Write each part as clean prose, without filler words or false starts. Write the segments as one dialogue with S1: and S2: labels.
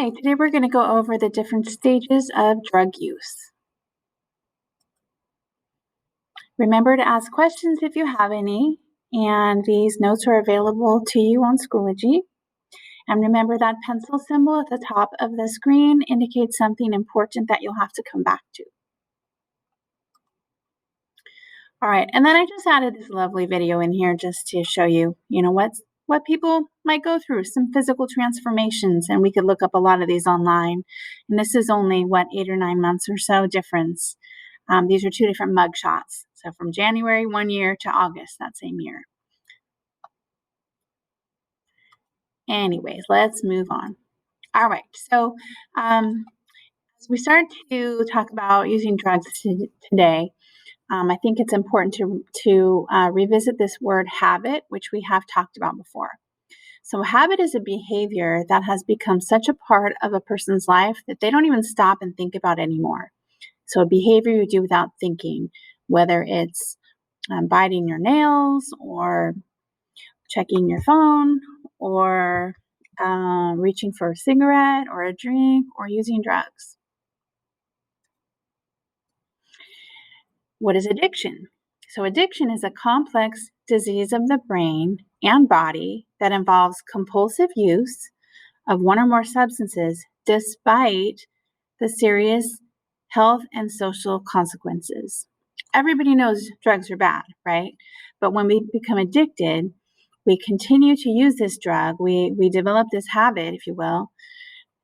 S1: Hi, today we're going to go over the different stages of drug use. Remember to ask questions if you have any, and these notes are available to you on Schoology. And remember that pencil symbol at the top of the screen indicates something important that you'll have to come back to. All right, and then I just added this lovely video in here just to show you, what people might go through, some physical transformations, and we could look up a lot of these online. And this is only, 8 or 9 months or so difference. These are 2 different mug shots. So from January 1 year to August that same year. Anyways, let's move on. All right, so as we start to talk about using drugs today, I think it's important to revisit this word habit, which we have talked about before. So habit is a behavior that has become such a part of a person's life that they don't even stop and think about anymore. So a behavior you do without thinking, whether it's biting your nails or checking your phone or reaching for a cigarette or a drink or using drugs. What is addiction? So addiction is a complex disease of the brain and body that involves compulsive use of one or more substances despite the serious health and social consequences. Everybody knows drugs are bad, right? But when we become addicted, we continue to use this drug. We develop this habit, if you will,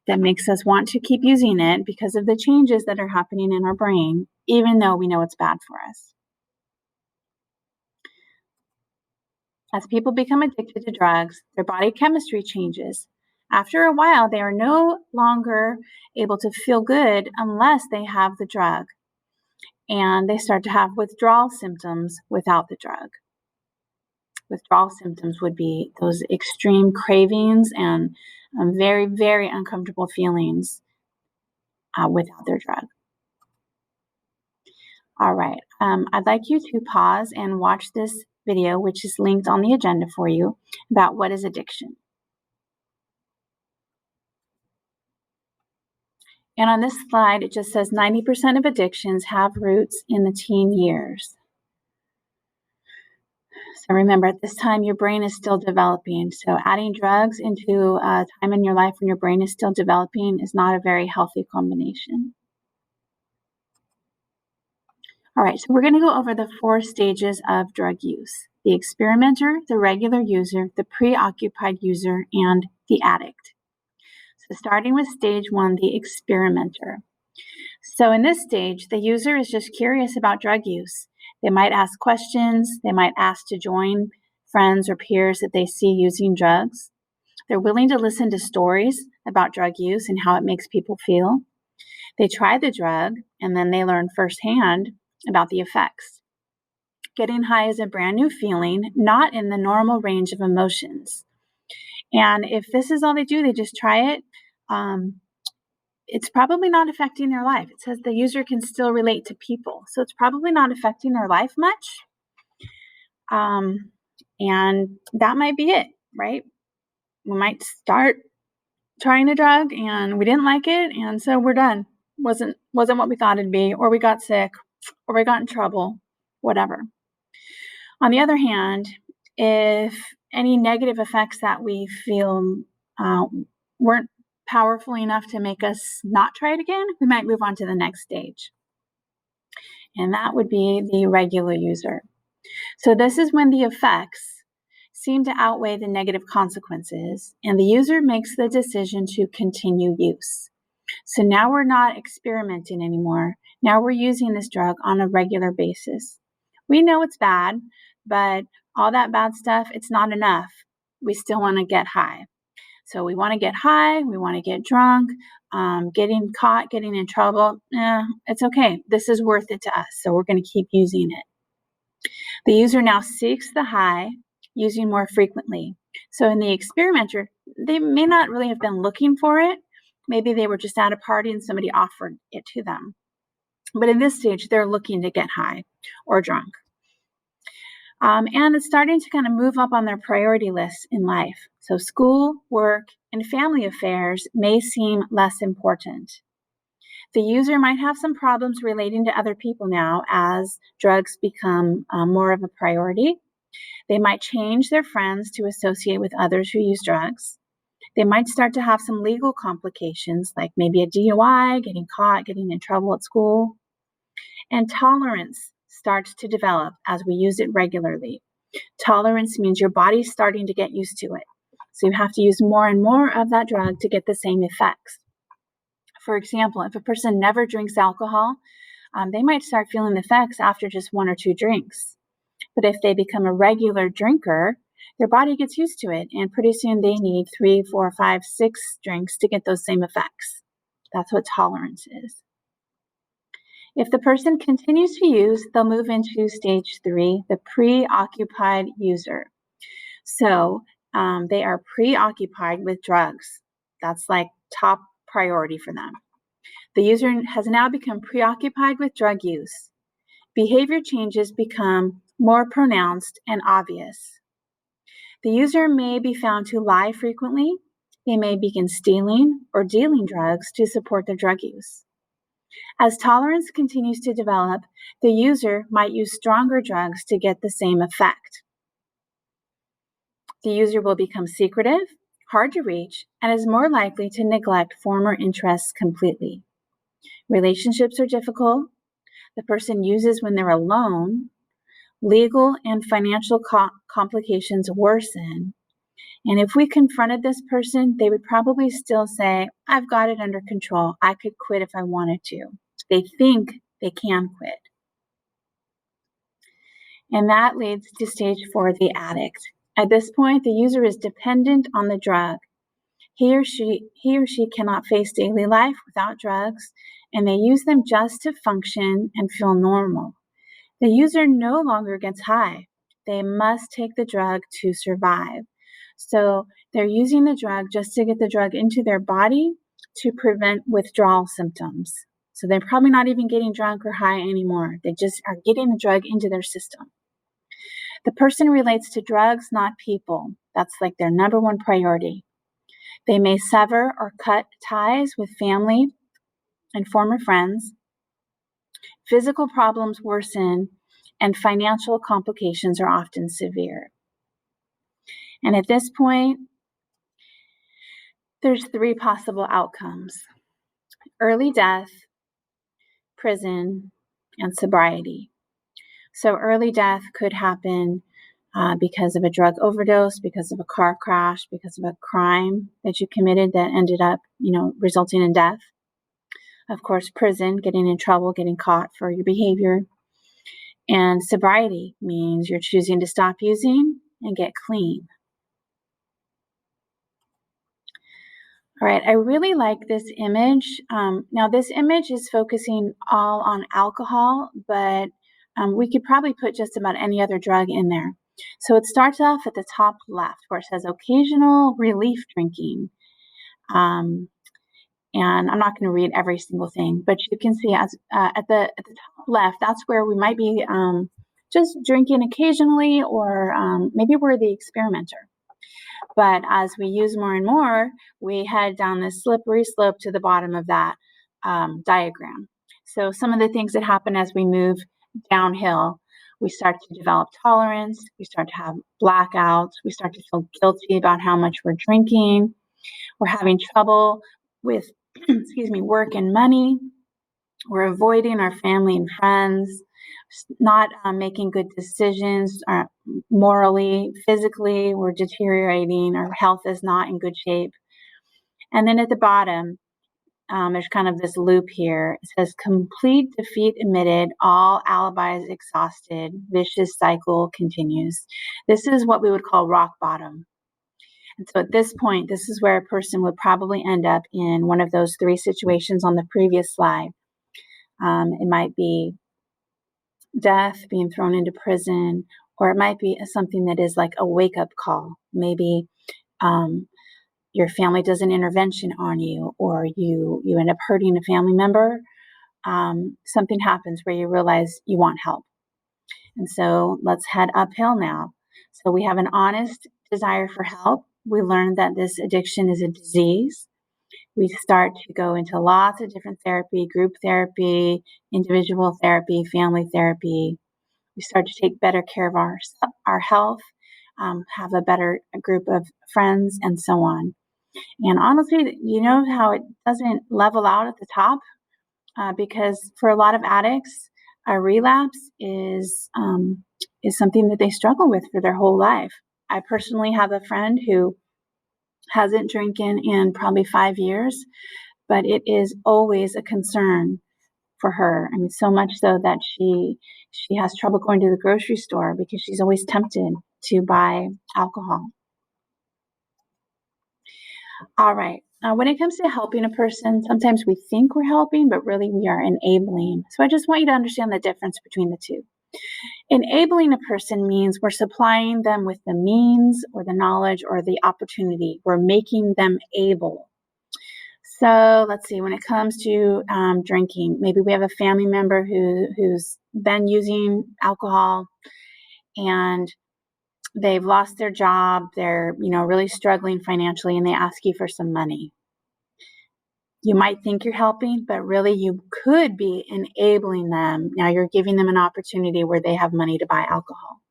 S1: that makes us want to keep using it because of the changes that are happening in our brain, even though we know it's bad for us. As people become addicted to drugs, their body chemistry changes. After a while, they are no longer able to feel good unless they have the drug, and they start to have withdrawal symptoms without the drug. Withdrawal symptoms would be those extreme cravings and very, very uncomfortable feelings without their drug. All right, I'd like you to pause and watch this video, which is linked on the agenda for you, about what is addiction. And on this slide, it just says 90% of addictions have roots in the teen years. So remember, at this time, your brain is still developing. So adding drugs into a time in your life when your brain is still developing is not a very healthy combination. All right, so we're going to go over the 4 stages of drug use: the experimenter, the regular user, the preoccupied user, and the addict. So starting with stage 1, the experimenter. So in this stage, the user is just curious about drug use. They might ask questions. They might ask to join friends or peers that they see using drugs. They're willing to listen to stories about drug use and how it makes people feel. They try the drug, and then they learn firsthand about the effects. Getting high is a brand new feeling, not in the normal range of emotions. And if this is all they do, they just try it, it's probably not affecting their life. It says the user can still relate to people, so it's probably not affecting their life much. And that might be it, right? We might start trying a drug and we didn't like it, and so we're done. Wasn't what we thought it'd be, or we got sick, or we got in trouble, whatever. On the other hand, if any negative effects that we feel weren't powerful enough to make us not try it again, we might move on to the next stage. And that would be the regular user. So this is when the effects seem to outweigh the negative consequences, and the user makes the decision to continue use. So now we're not experimenting anymore. Now we're using this drug on a regular basis. We know it's bad, but all that bad stuff, it's not enough. We still want to get high. So we want to get high, we want to get drunk, getting caught, getting in trouble. It's okay. This is worth it to us, so we're going to keep using it. The user now seeks the high, using more frequently. So in the experimenter, they may not really have been looking for it. Maybe they were just at a party and somebody offered it to them. But in this stage, they're looking to get high or drunk. And it's starting to kind of move up on their priority list in life. So school, work, and family affairs may seem less important. The user might have some problems relating to other people now as drugs become more of a priority. They might change their friends to associate with others who use drugs. They might start to have some legal complications, like maybe a DUI, getting caught, getting in trouble at school. And tolerance starts to develop as we use it regularly. Tolerance means your body's starting to get used to it. So you have to use more and more of that drug to get the same effects. For example, if a person never drinks alcohol, they might start feeling the effects after just 1 or 2 drinks. But if they become a regular drinker, their body gets used to it, and pretty soon they need 3, 4, 5, 6 drinks to get those same effects. That's what tolerance is. If the person continues to use, they'll move into stage 3, the preoccupied user. So they are preoccupied with drugs. That's like top priority for them. The user has now become preoccupied with drug use. Behavior changes become more pronounced and obvious. The user may be found to lie frequently. They may begin stealing or dealing drugs to support their drug use. As tolerance continues to develop, the user might use stronger drugs to get the same effect. The user will become secretive, hard to reach, and is more likely to neglect former interests completely. Relationships are difficult. The person uses when they're alone. Legal and financial complications worsen. And if we confronted this person, they would probably still say, I've got it under control. I could quit if I wanted to. They think they can quit. And that leads to stage 4, the addict. At this point, the user is dependent on the drug. He or she cannot face daily life without drugs, and they use them just to function and feel normal. The user no longer gets high. They must take the drug to survive. So they're using the drug just to get the drug into their body to prevent withdrawal symptoms. So they're probably not even getting drunk or high anymore. They just are getting the drug into their system. The person relates to drugs, not people. That's like their number one priority. They may sever or cut ties with family and former friends. Physical problems worsen, and financial complications are often severe. And at this point, there's 3 possible outcomes: early death, prison, and sobriety. So early death could happen because of a drug overdose, because of a car crash, because of a crime that you committed that ended up, resulting in death. Of course, prison, getting in trouble, getting caught for your behavior. And sobriety means you're choosing to stop using and get clean. All right, I really like this image. Now, this image is focusing all on alcohol, but we could probably put just about any other drug in there. So it starts off at the top left where it says occasional relief drinking. And I'm not going to read every single thing, but you can see at the top left, that's where we might be just drinking occasionally, or maybe we're the experimenter. But as we use more and more, we head down this slippery slope to the bottom of that diagram. So some of the things that happen as we move downhill, we start to develop tolerance, we start to have blackouts, we start to feel guilty about how much we're drinking, we're having trouble with work and money, we're avoiding our family and friends, not making good decisions morally, physically, we're deteriorating, our health is not in good shape. And then at the bottom, there's kind of this loop here. It says complete defeat admitted, all alibis exhausted, vicious cycle continues. This is what we would call rock bottom. And so at this point, this is where a person would probably end up in one of those 3 situations on the previous slide. It might be death, being thrown into prison, or it might be something that is like a wake-up call. Maybe your family does an intervention on you, or you end up hurting a family member. Something happens where you realize you want help. And so let's head uphill now. So we have an honest desire for help. We learned that this addiction is a disease. We start to go into lots of different therapy, group therapy, individual therapy, family therapy. We start to take better care of our health, have a better group of friends, and so on. And honestly, you know how it doesn't level out at the top? Because for a lot of addicts, a relapse is something that they struggle with for their whole life. I personally have a friend who hasn't drinking in probably 5 years, but it is always a concern for her. I mean, so much so that she has trouble going to the grocery store because she's always tempted to buy alcohol. All right. When it comes to helping a person, sometimes we think we're helping, but really we are enabling. So I just want you to understand the difference between the two. Enabling a person means we're supplying them with the means or the knowledge or the opportunity. We're making them able. So let's see, when it comes to drinking, maybe we have a family member who's been using alcohol and they've lost their job. They're, really struggling financially and they ask you for some money. You might think you're helping, but really you could be enabling them. Now you're giving them an opportunity where they have money to buy alcohol.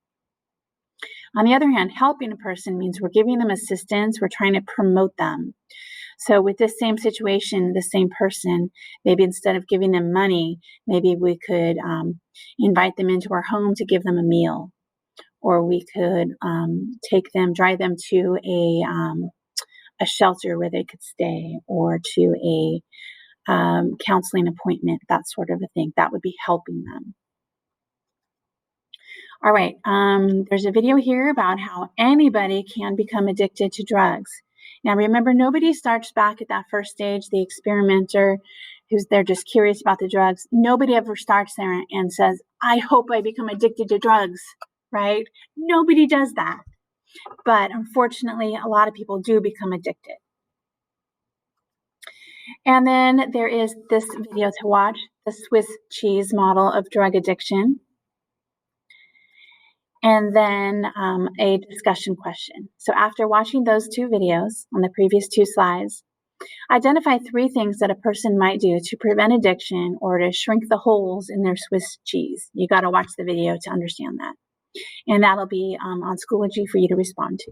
S1: On the other hand, helping a person means we're giving them assistance. We're trying to promote them. So with this same situation, the same person, maybe instead of giving them money, maybe we could invite them into our home to give them a meal, or we could drive them to a shelter where they could stay, or to a counseling appointment, that sort of a thing. That would be helping them. All right, there's a video here about how anybody can become addicted to drugs. Now remember, nobody starts back at that first stage, the experimenter they're just curious about the drugs. Nobody ever starts there and says, I hope I become addicted to drugs, right? Nobody does that. But unfortunately, a lot of people do become addicted. And then there is this video to watch, the Swiss cheese model of drug addiction. And then a discussion question. So after watching those two videos on the previous two slides, identify 3 things that a person might do to prevent addiction or to shrink the holes in their Swiss cheese. You got to watch the video to understand that. And that'll be on Schoology for you to respond to.